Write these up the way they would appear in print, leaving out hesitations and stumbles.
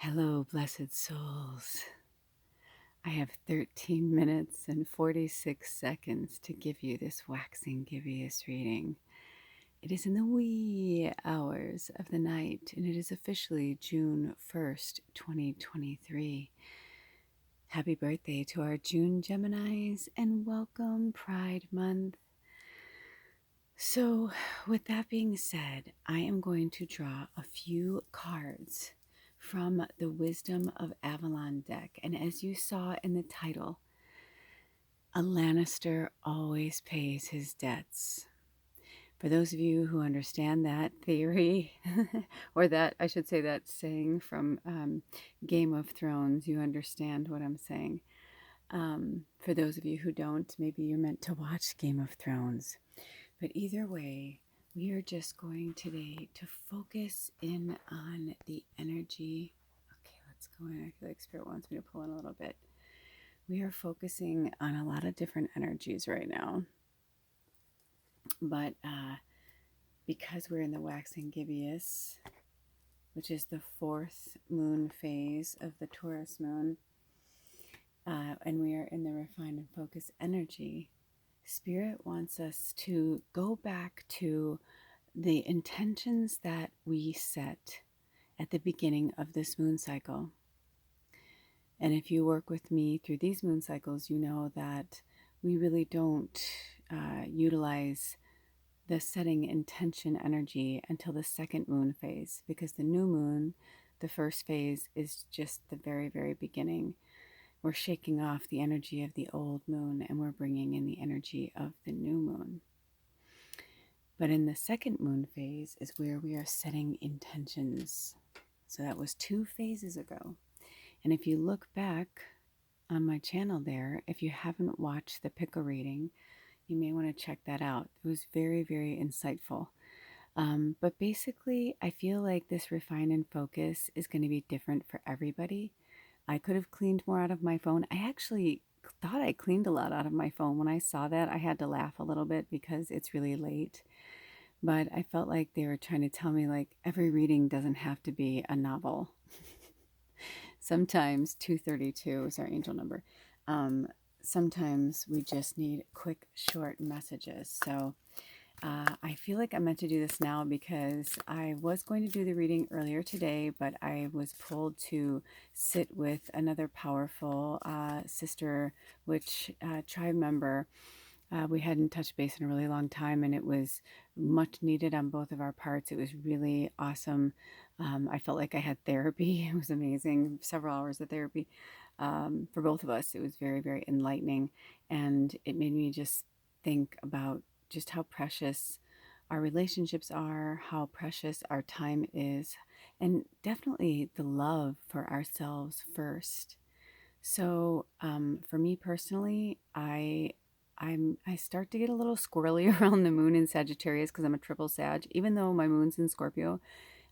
Hello, blessed souls. I have 13 minutes and 46 seconds to give you this waxing GIBBOUS reading. It is in the wee hours of the night, and it is officially June 1st, 2023. Happy birthday to our June Geminis, and welcome Pride Month. So, with that being said, I am going to draw a few cards from the Wisdom of Avalon deck. And as you saw in the title, a Lannister always pays his debts. For those of you who understand that theory, or that, I should say, that saying from Game of Thrones, you understand what I'm saying. For those of you who don't, maybe you're meant to watch Game of Thrones. But either way, we are just going today to focus in on the energy. Okay, let's go in. I feel like Spirit wants me to pull in a little bit. We are focusing on a lot of different energies right now. But because we're in the waxing GIBBOUS, which is the 4th moon phase of the Taurus moon, and we are in the refine and focus energy, Spirit wants us to go back to the intentions that we set at the beginning of this moon cycle. And if you work with me through these moon cycles, you know that we really don't utilize the setting intention energy until the 2nd moon phase, because the new moon, the 1st phase, is just the very, very beginning. We're shaking off the energy of the old moon and we're bringing in the energy of the new moon. But in the 2nd moon phase is where we are setting intentions. So that was 2 phases ago. And if you look back on my channel there, if you haven't watched the Pickle reading, you may want to check that out. It was very, very insightful. But basically, I feel like this refine and focus is going to be different for everybody. I could have cleaned more out of my phone. I actually thought I cleaned a lot out of my phone. When I saw that, I had to laugh a little bit because it's really late. But I felt like they were trying to tell me, like, every reading doesn't have to be a novel. Sometimes 232 is our angel number. Sometimes we just need quick, short messages. So I feel like I'm meant to do this now because I was going to do the reading earlier today, but I was pulled to sit with another powerful sister, which tribe member. We hadn't touched base in a really long time, and it was much needed on both of our parts. It was really awesome. I felt like I had therapy. It was amazing. Several hours of therapy for both of us. It was very, very enlightening, and it made me just think about just how precious our relationships are, how precious our time is, and definitely the love for ourselves first. So for me personally, I start to get a little squirrely around the moon in Sagittarius because I'm a triple Sag. Even though my moon's in Scorpio,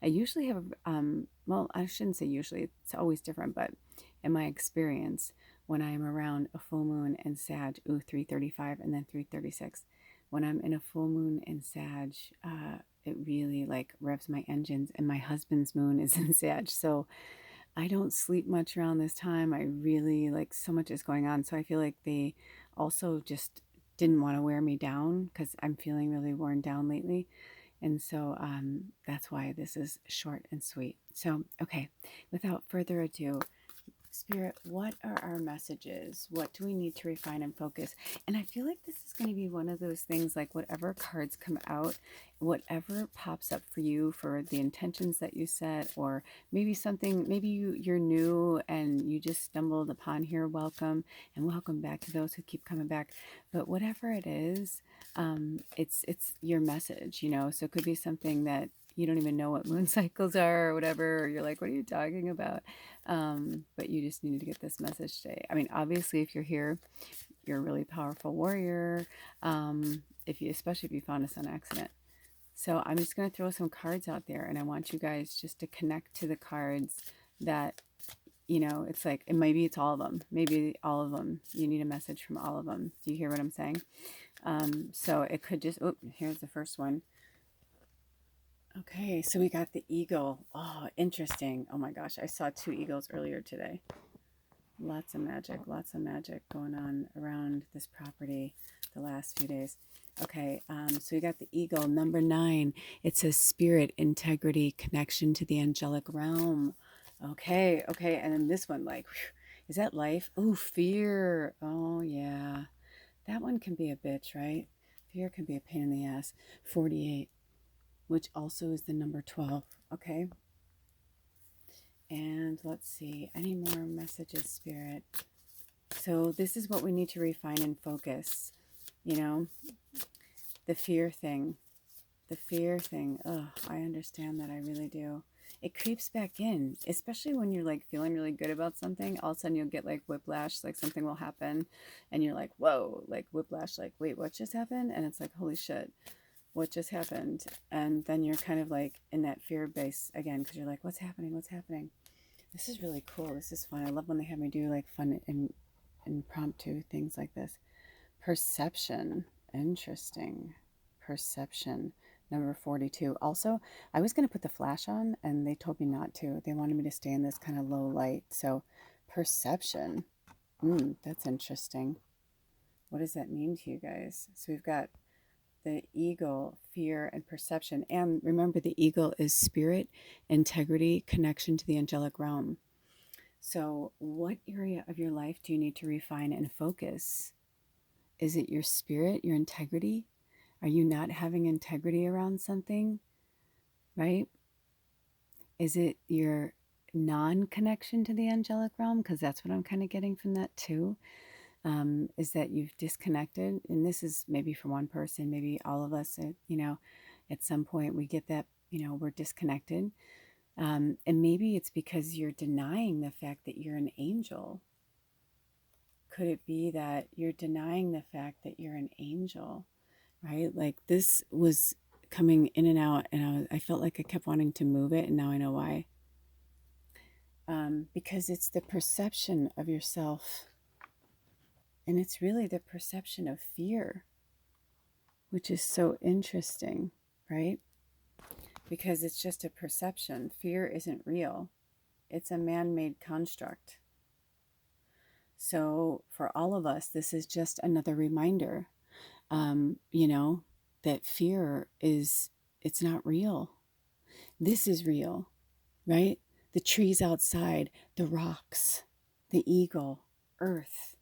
I usually have, well, I shouldn't say usually, it's always different, but in my experience, when I'm around a full moon in Sag, 335 and then 336, when I'm in a full moon in Sag, it really like revs my engines, and my husband's moon is in Sag. So I don't sleep much around this time. I really, like, so much is going on. So I feel like they also just didn't want to wear me down because I'm feeling really worn down lately. And so that's why this is short and sweet. So, okay, without further ado, Spirit, what are our messages? What do we need to refine and focus? And I feel like this is going to be one of those things, like whatever cards come out, whatever pops up for you for the intentions that you set, or maybe something, maybe you're new and you just stumbled upon here, welcome, and welcome back to those who keep coming back. But whatever it is, it's your message, you know. So it could be something that you don't even know what moon cycles are or whatever, or you're like, what are you talking about? But you just needed to get this message today. I mean, obviously, if you're here, you're a really powerful warrior, especially if you found us on accident. So I'm just going to throw some cards out there, and I want you guys just to connect to the cards that, you know, it's like, and maybe it's all of them. Maybe all of them. You need a message from all of them. Do you hear what I'm saying? So it could just, oh, here's the first one. Okay, so we got the eagle. Oh, interesting. Oh my gosh, I saw two eagles earlier today. Lots of magic going on around this property the last few days. Okay, so we got the eagle, number 9. It says spirit, integrity, connection to the angelic realm. Okay, okay, and then this one, like, whew, is that life? Oh, fear. Oh, yeah. That one can be a bitch, right? Fear can be a pain in the ass. 48, which also is the number 12. Okay, and let's see, any more messages, Spirit? So this is what we need to refine and focus. You know, the fear thing. The fear thing. Oh, I understand that. I really do. It creeps back in, especially when you're like feeling really good about something. All of a sudden you'll get like whiplash, like something will happen and you're like, whoa, like whiplash, like, wait, what just happened? And it's like, holy shit, what just happened? And then you're kind of like in that fear base again because you're like, what's happening? What's happening? This is really cool. This is fun. I love when they have me do like fun and impromptu things like this. Perception. Interesting. Perception. Number 42. Also, I was going to put the flash on and they told me not to. They wanted me to stay in this kind of low light. So, perception. That's interesting. What does that mean to you guys? So, we've got the eagle, fear, and perception. And remember, the eagle is spirit, integrity, connection to the angelic realm. So, what area of your life do you need to refine and focus? Is it your spirit, your integrity? Are you not having integrity around something? Right? Is it your non connection to the angelic realm? Because that's what I'm kind of getting from that too. Is that you've disconnected? And this is maybe for one person, maybe all of us, at some point we get that, we're disconnected. And maybe it's because you're denying the fact that you're an angel. Could it be that you're denying the fact that you're an angel, right? Like this was coming in and out, and I felt like I kept wanting to move it, and now I know why. Because it's the perception of yourself, and it's really the perception of fear, which is so interesting, right? Because it's just a perception. Fear isn't real, it's a man made construct. So, for all of us, this is just another reminder, that fear it's not real. This is real, right? The trees outside, the rocks, the eagle, earth,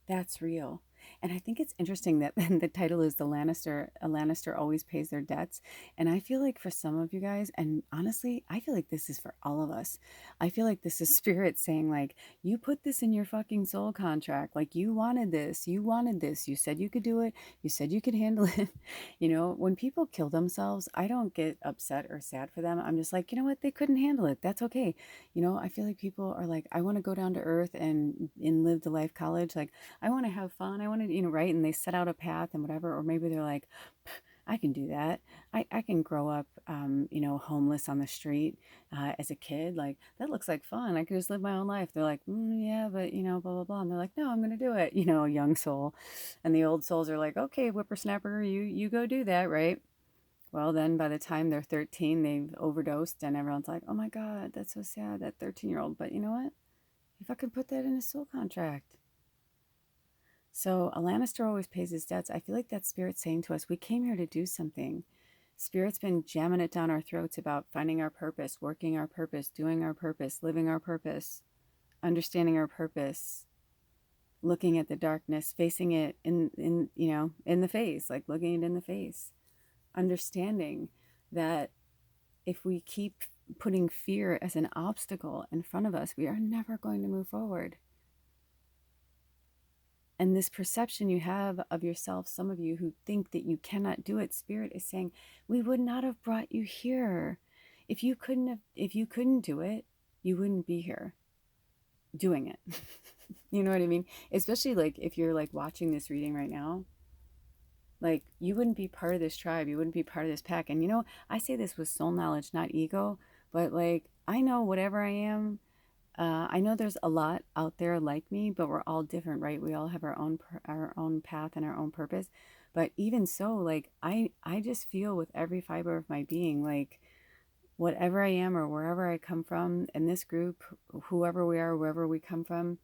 that's real. And I think it's interesting that the title is A Lannister Always Pays Their Debts. And I feel like for some of you guys, and honestly, I feel like this is for all of us. I feel like this is spirit saying like, you put this in your fucking soul contract. Like you wanted this. You wanted this. You said you could do it. You said you could handle it. When people kill themselves, I don't get upset or sad for them. I'm just like, you know what? They couldn't handle it. That's okay. I feel like people are like, I want to go down to earth and live the life college. Like, I want to have fun. I want to, right? And they set out a path and whatever. Or maybe they're like, I can do that. I can grow up, homeless on the street as a kid. Like, that looks like fun. I could just live my own life. They're like, yeah, but, blah, blah, blah. And they're like, no, I'm going to do it. A young soul. And the old souls are like, okay, whippersnapper, you go do that, right? Well, then by the time they're 13, they've overdosed, and everyone's like, oh my God, that's so sad, that 13-year-old. But you know what? If I could put that in a soul contract. So a Lannister always pays his debts. I feel like that Spirit's saying to us, we came here to do something. Spirit's been jamming it down our throats about finding our purpose, working our purpose, doing our purpose, living our purpose, understanding our purpose, looking at the darkness, facing it in the face, like looking it in the face, understanding that if we keep putting fear as an obstacle in front of us, we are never going to move forward. And this perception you have of yourself, some of you who think that you cannot do it, Spirit is saying, we would not have brought you here. If you couldn't do it, you wouldn't be here doing it. You know what I mean? Especially like if you're like watching this reading right now, like you wouldn't be part of this tribe, you wouldn't be part of this pack. And I say this with soul knowledge, not ego, but like I know whatever I am. I know there's a lot out there like me, but we're all different, right? We all have our own path and our own purpose. But even so, like I just feel with every fiber of my being, like whatever I am or wherever I come from in this group, whoever we are, wherever we come from,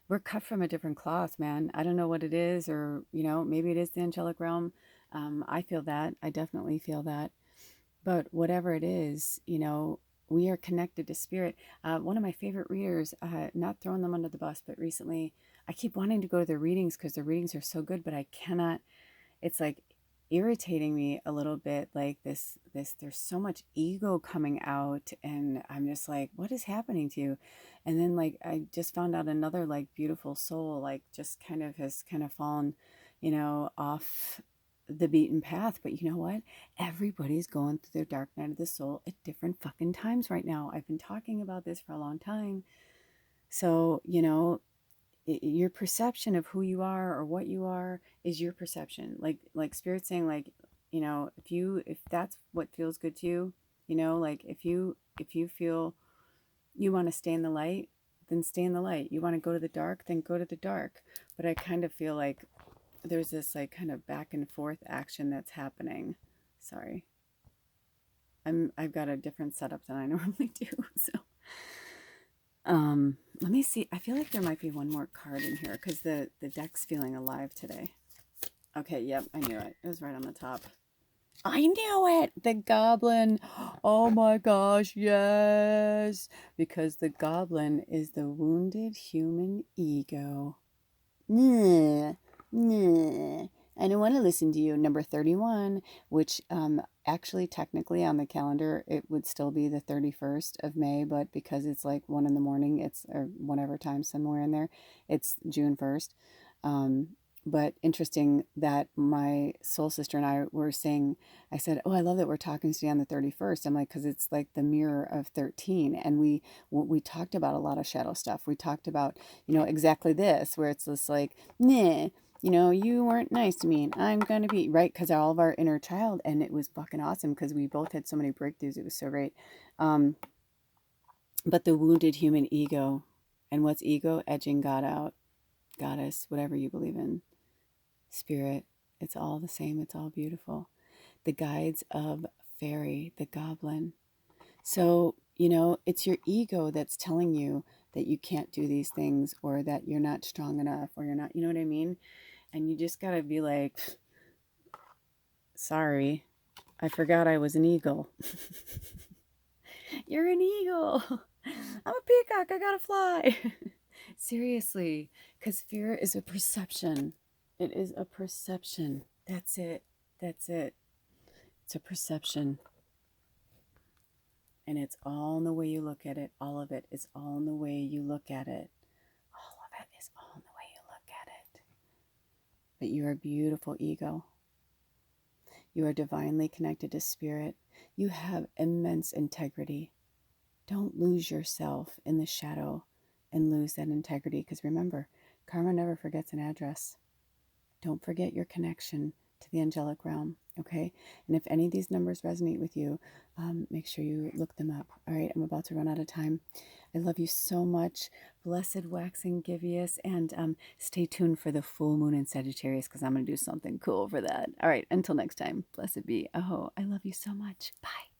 we're cut from a different cloth, man. I don't know what it is, or, maybe it is the angelic realm. I feel that. I definitely feel that. But whatever it is, we are connected to spirit. One of my favorite readers, not throwing them under the bus, but recently I keep wanting to go to the readings because the readings are so good, but I cannot. It's like irritating me a little bit, like this there's so much ego coming out, and I'm just like, what is happening to you? And then, like, I just found out another, like, beautiful soul, like, just has kind of fallen, off the beaten path. But you know what, everybody's going through their dark night of the soul at different fucking times right now. I've been talking about this for a long time. So, your perception of who you are or what you are is your perception. Like spirit saying, like, if that's what feels good to you, like, if you feel you want to stay in the light, then stay in the light. You want to go to the dark, then go to the dark. But I kind of feel like there's this, like, kind of back and forth action that's happening. Sorry, I've got a different setup than I normally do. So let me see. I feel like there might be one more card in here because the deck's feeling alive today. Okay, yep, I knew it. It was right on the top. I knew it! The goblin. Oh my gosh, yes! Because the goblin is the wounded human ego. Nah, nah. I don't want to listen to you. Number 31, which actually technically on the calendar it would still be the 31st of May, but because it's like 1 in the morning, it's, or whatever time, somewhere in there, it's June 1st. But interesting that my soul sister and I were saying, I said, oh, I love that we're talking today on the 31st. I'm like, because it's like the mirror of 13. And we talked about a lot of shadow stuff. We talked about, exactly this, where it's just like, nah, you weren't nice to me and I'm going to be, right? Because all of our inner child. And it was fucking awesome because we both had so many breakthroughs. It was so great. But the wounded human ego, and what's ego? Edging God out, goddess, whatever you believe in. Spirit, it's all the same, it's all beautiful. The guides of fairy, the goblin. So, it's your ego that's telling you that you can't do these things, or that you're not strong enough, or you're not, you know what I mean? And you just gotta be like, sorry, I forgot I was an eagle. You're an eagle. I'm a peacock, I gotta fly. Seriously, because fear is a perception. It is a perception. That's it. That's it. It's a perception. And it's all in the way you look at it. All of it is all in the way you look at it. All of it is all in the way you look at it. But you are a beautiful ego. You are divinely connected to spirit. You have immense integrity. Don't lose yourself in the shadow and lose that integrity. Because remember, karma never forgets an address. Don't forget your connection to the angelic realm, okay? And if any of these numbers resonate with you, make sure you look them up. All right, I'm about to run out of time. I love you so much. Blessed waxing GIBBOUS, and stay tuned for the full moon in Sagittarius because I'm going to do something cool for that. All right, until next time, blessed be. Aho, I love you so much. Bye.